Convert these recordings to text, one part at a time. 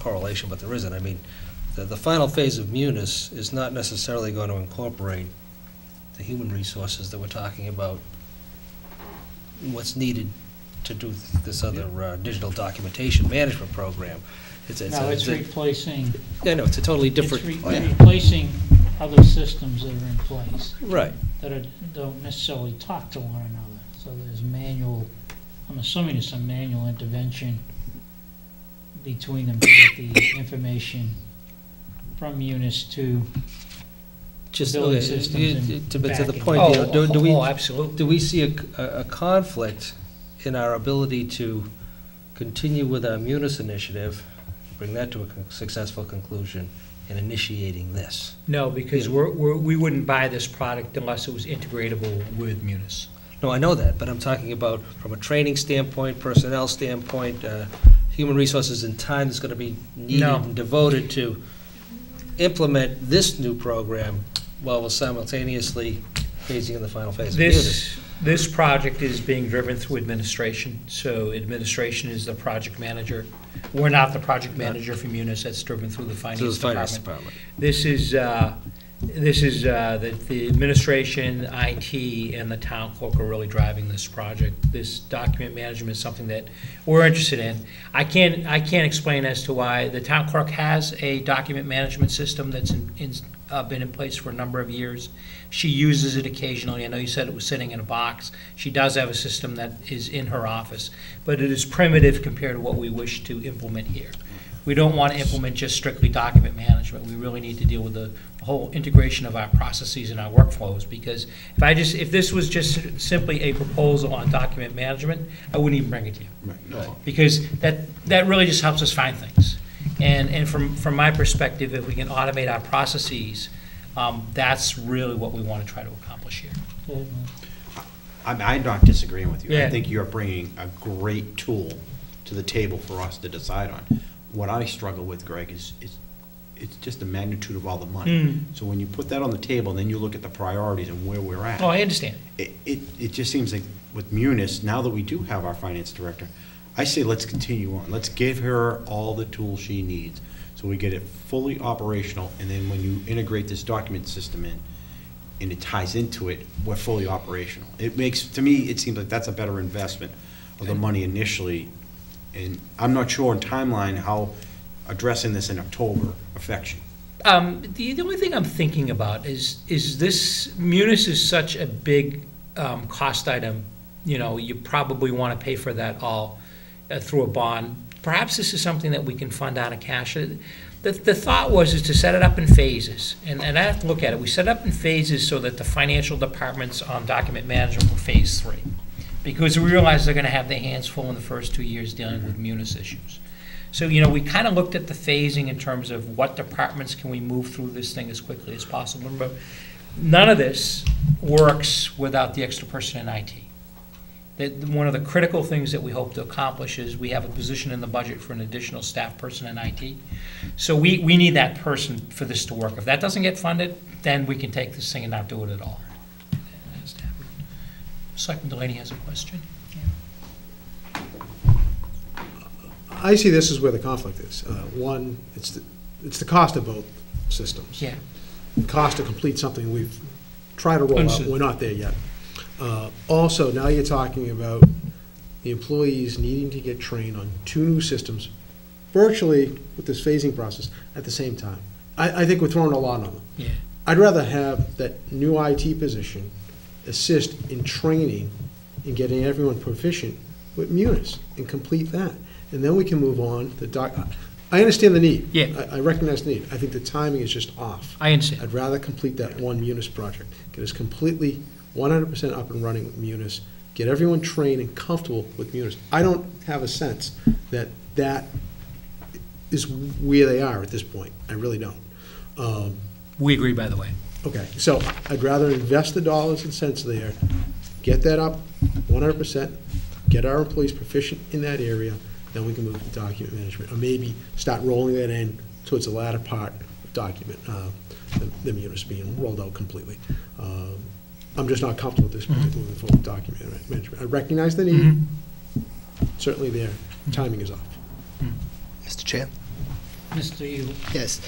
correlation, but there isn't. I mean, the final phase of Munis is not necessarily going to incorporate the human resources that we're talking about, what's needed to do this other digital documentation management program. No, it's replacing. Yeah, no, it's a totally different. It's replacing other systems that are in place. Right. That don't necessarily talk to one another. So there's manual, I'm assuming there's some manual intervention between them to get the information from Munis to just building systems to the and point. Absolutely. Do we see a conflict in our ability to continue with our Munis initiative, bring that to a successful conclusion, and initiating this? No, because we wouldn't buy this product unless it was integratable with Munis. No, I know that, but I'm talking about from a training standpoint, personnel standpoint, human resources and time that's going to be needed and devoted to implement this new program while we're simultaneously phasing in the final phase of Munis. This project is being driven through administration, so administration is the project manager. We're not the project manager for Munis. That's driven through the finance department. This is the administration, IT, and the town clerk are really driving this project. This document management is something that we're interested in. I can't explain as to why the town clerk has a document management system that's been in place for a number of years. She uses it occasionally. I know you said it was sitting in a box. She does have a system that is in her office, but it is primitive compared to what we wish to implement here. We don't want to implement just strictly document management. We really need to deal with the whole integration of our processes and our workflows, because if this was just simply a proposal on document management, I wouldn't even bring it to you. Right. No. Because that really just helps us find things. And from my perspective, if we can automate our processes, that's really what we want to try to accomplish here. I'm not disagreeing with you. Yeah. I think you're bringing a great tool to the table for us to decide on. What I struggle with, Greg, is it's just the magnitude of all the money. So when you put that on the table, and then you look at the priorities and where we're at. Oh, I understand. It just seems like with Munis, now that we do have our finance director, I say let's continue on. Let's give her all the tools she needs so we get it fully operational, and then when you integrate this document system in and it ties into it, we're fully operational. It makes, to me, it seems like that's a better investment of the money initially. And I'm not sure in timeline how addressing this in October affects you. The only thing I'm thinking about is this, Munis is such a big cost item, you probably want to pay for that all through a bond. Perhaps this is something that we can fund out of cash. The thought was to set it up in phases, and I have to look at it. We set it up in phases so that the financial departments on document management were phase 3. Because we realize they're going to have their hands full in the first 2 years dealing with Munis issues. So, we kind of looked at the phasing in terms of what departments can we move through this thing as quickly as possible. But none of this works without the extra person in IT. One of the critical things that we hope to accomplish is we have a position in the budget for an additional staff person in IT. So we need that person for this to work. If that doesn't get funded, then we can take this thing and not do it at all. Selectman Delaney has a question. Yeah. I see this as where the conflict is. One, it's the cost of both systems. Yeah. The cost to complete something we've tried to roll out, we're not there yet. Also, now you're talking about the employees needing to get trained on 2 new systems virtually with this phasing process at the same time. I think we're throwing a lot on them. Yeah. I'd rather have that new IT position assist in training and getting everyone proficient with Munis and complete that. And then we can move on. I understand the need. Yeah. I recognize the need. I think the timing is just off. I understand. I'd rather complete that one Munis project. Get us completely 100% up and running with Munis. Get everyone trained and comfortable with Munis. I don't have a sense that that is where they are at this point. I really don't. We agree, by the way. Okay, so I'd rather invest the dollars and cents there, get that up 100%, get our employees proficient in that area, then we can move to document management, or maybe start rolling that in towards the latter part of document, the Munis being rolled out completely. I'm just not comfortable with this point moving forward with document management. I recognize the need, certainly there, timing is off. Mr. Chair? Mr. Yu. Yes.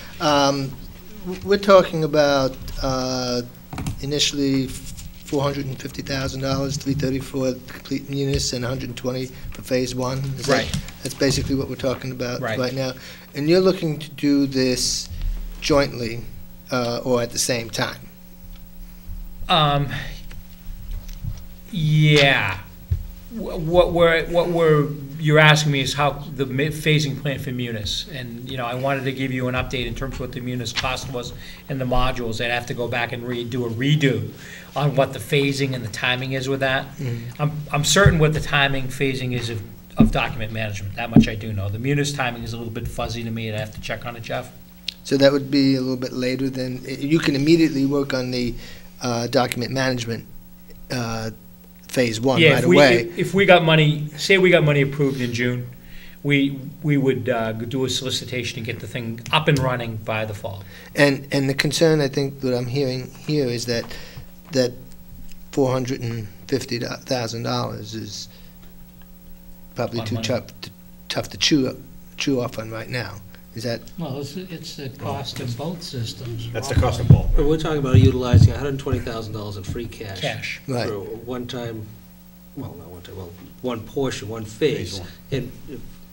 We're talking about initially $450,000, $330 for complete munis, and $120 for phase one. Is that- Right. That's basically what we're talking about Right. right now. And you're looking to do this jointly or at the same time? Yeah. You're asking me is how the phasing plan for Munis. And, you know, I wanted to give you an update in terms of what the Munis cost was and the modules. I'd have to go back and do a redo on what the phasing and the timing is with that. I'm certain what the timing, phasing is of document management. That much I do know. The Munis timing is a little bit fuzzy to me, and I have to check on it, Jeff. So that would be a little bit later than, you can immediately work on the document management phase one Yeah, right away. if we got money, say we got money approved in June, we would do a solicitation and get the thing up and running by the fall. And the concern, I think, that I'm hearing here is that $450,000 is probably Lot of too money. tough to chew off on right now. Is that, Well, it's the cost of both systems. That's the cost of both. We're talking about utilizing $120,000 in free cash. Cash. right? For one time, well, not one time, well, one portion, one phase. Phase one. And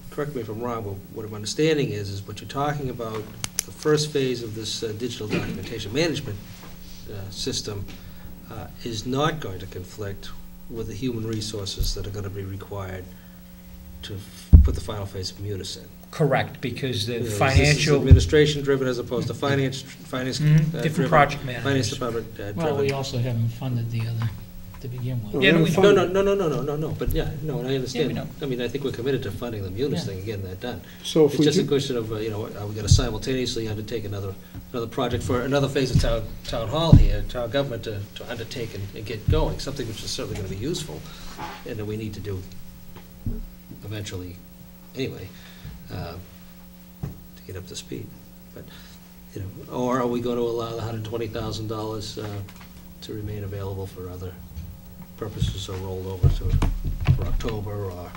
correct me if I'm wrong, but what I'm understanding is what you're talking about, the first phase of this digital documentation management system is not going to conflict with the human resources that are going to be required to put the final phase of Munis in. Correct, because the You know, This is financial, administration driven as opposed to finance different driven, project Finance managers. department Well, we driven. also haven't funded the other to begin with. Yeah, no, we- No, but yeah, no, and I understand. know. I mean, I think we're committed to funding the Munis Yeah. thing, and getting that done. So if It's we just a do, question of, you know, are we gonna simultaneously undertake another project for another phase of town hall here, town government to undertake and get going, something which is certainly gonna be useful, and that we need to do eventually anyway, to get up to speed. But, you know, or are we gonna allow the $120,000 to remain available for other purposes, or rolled over for October, or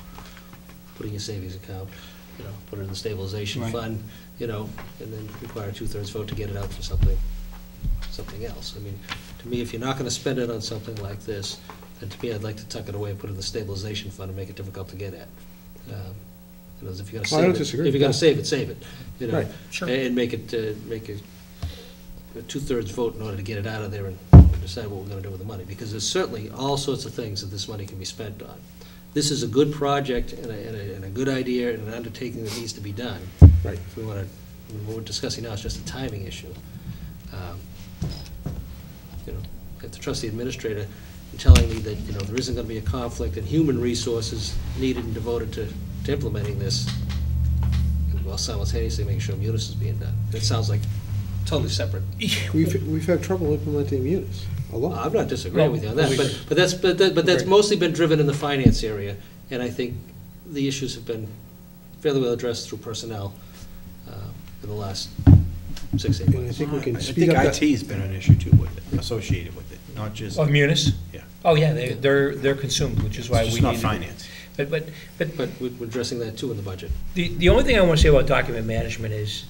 putting a savings account, you know, put it in the stabilization Right. fund, you know, and then require a 2/3 vote to get it out for something else. I mean, to me, if you're not gonna spend it on something like this, then to me, I'd like to tuck it away and put it in the stabilization fund and make it difficult to get at. You know, if you're gonna Well, I don't save it, disagree if with you're gonna that. save it, you know. Right. Sure. And make it a 2/3 vote in order to get it out of there and decide what we're gonna do with the money, because there's certainly all sorts of things that this money can be spent on. This is a good project and a good idea and an undertaking that needs to be done. Right. If we wanna, what we're discussing now is just a timing issue. You know, I have to trust the administrator in telling me that, you know, there isn't gonna be a conflict in human resources needed and devoted to implementing this, while simultaneously making sure Munis is being done. It sounds like totally separate. we've had trouble implementing munis, a lot. I'm not disagreeing with you on that, Well, but that's Right. mostly been driven in the finance area, and I think the issues have been fairly well addressed through personnel in the last 6-8 And I months. think we I can speed think up that. IT's been an issue too with it, associated with it, not just, Of Munis? yeah. Oh, yeah, they're consumed, which is why It's we just need. not finance. But But we're addressing that too in the budget. the only thing I want to say about document management is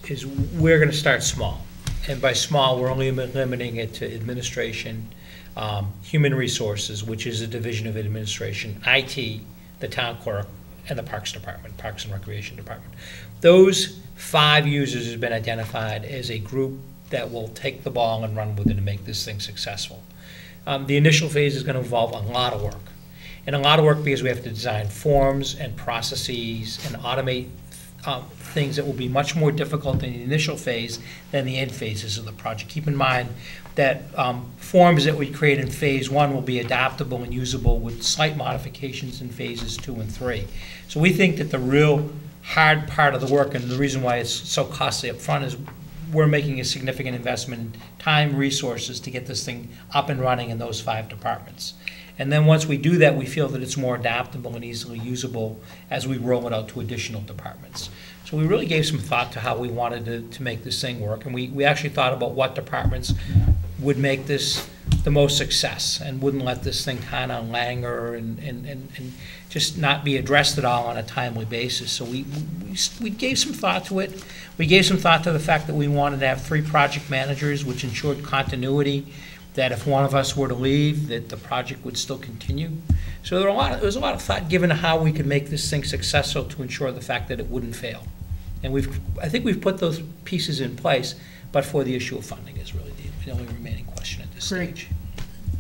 we're going to start small. And by small, we're only limiting it to administration, human resources, which is a division of administration, IT, the town clerk, and the Parks Department, Parks and Recreation Department. Those 5 users have been identified as a group that will take the ball and run with it and make this thing successful. The initial phase is going to involve a lot of work. And a lot of work because we have to design forms and processes and automate things that will be much more difficult in the initial phase than the end phases of the project. Keep in mind that forms that we create in phase 1 will be adaptable and usable with slight modifications in phases 2 and 3. So we think that the real hard part of the work, and the reason why it's so costly up front, is we're making a significant investment in time, resources to get this thing up and running in those 5 departments. And then once we do that, we feel that it's more adaptable and easily usable as we roll it out to additional departments. So we really gave some thought to how we wanted to make this thing work. And we actually thought about what departments would make this the most success, and wouldn't let this thing kind of languor and just not be addressed at all on a timely basis. So we gave some thought to it. We gave some thought to the fact that we wanted to have 3 project managers, which ensured continuity, that if one of us were to leave, that the project would still continue. So there was a lot of thought given to how we could make this thing successful to ensure the fact that it wouldn't fail. And I think we've put those pieces in place, but for the issue of funding is really the only remaining question at this stage.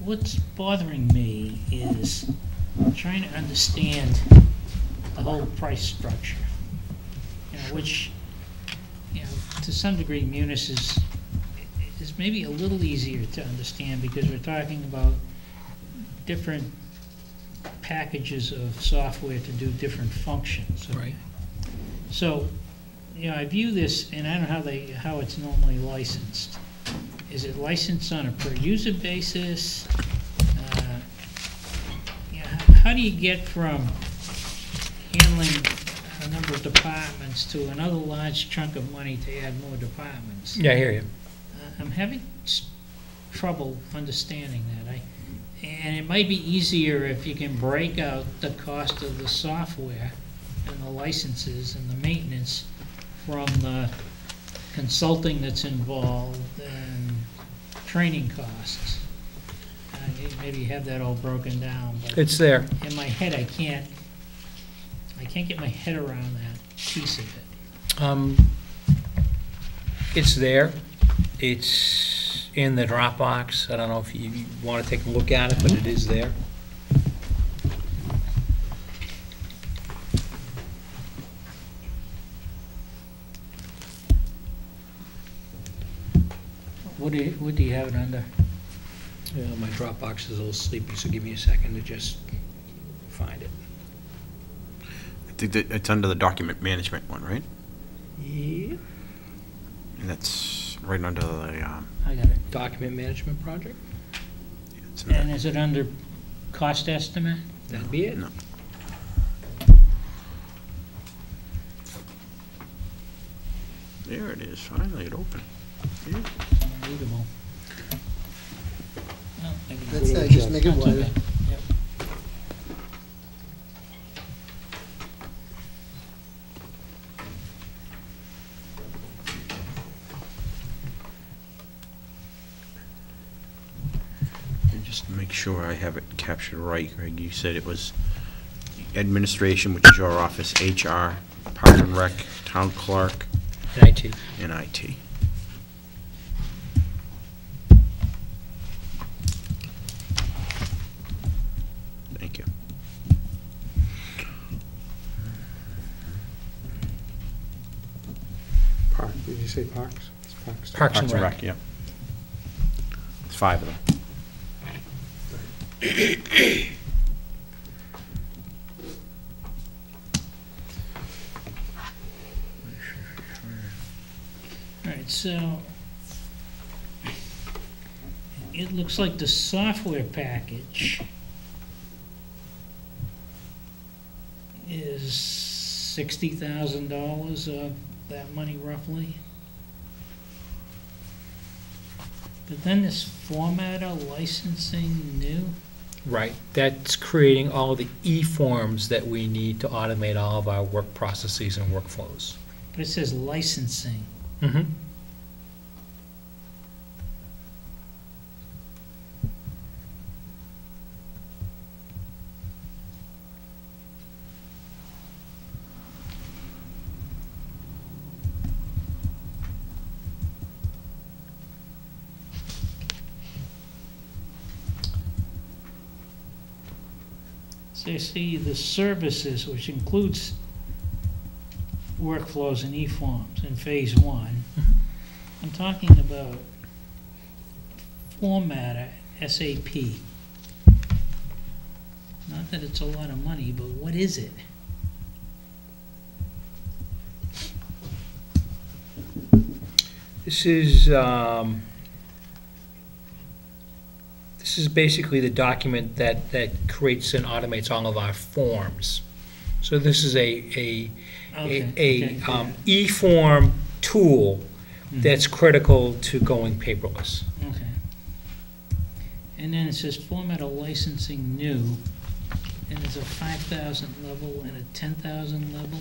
What's bothering me is trying to understand the whole price structure, which, to some degree, Munis is maybe a little easier to understand because we're talking about different packages of software to do different functions. Okay? Right. So, I view this, and I don't know how it's normally licensed. Is it licensed on a per user basis? How do you get from handling a number of departments to another large chunk of money to add more departments? Yeah, I hear you. I'm having trouble understanding that. And it might be easier if you can break out the cost of the software and the licenses and the maintenance from the consulting that's involved and training costs. Maybe you have that all broken down, but It's there. in my head I can't get my head around that piece of it. It's there. It's in the Dropbox. I don't know if you want to take a look at it, but it is there. What do you have it under? Yeah, my Dropbox is a little sleepy, so give me a second to just find it. I think that it's under the document management one, right? Yeah. And that's right under the, I got it. Document management project? it's in And there. is it under cost estimate? That'd be it. No. There it is, finally it opened. Yeah. Unbelievable. Well, maybe That's not. not, just make it That's wider. okay. Yep. And just to make sure I have it captured right, Greg, you said it was administration, which is your office, HR, Park and Rec, Town Clerk, In IT. and IT. Thank you. Park, did you say parks? It's parks. Parks and Rec. Yeah. It's 5 of them. All right, so it looks like the software package is $60,000 of that money roughly. But then this formatter licensing new, Right. That's creating all the e-forms that we need to automate all of our work processes and workflows. but it says licensing. Mm-hmm. So you see the services, which includes workflows and e-forms in phase one. I'm talking about formatter, SAP. Not that it's a lot of money, but what is it? This is basically the document that creates and automates all of our forms. So this is a e-form tool that's critical to going paperless. Okay. And then it says format of licensing new, and there's a 5,000 level and a 10,000 level.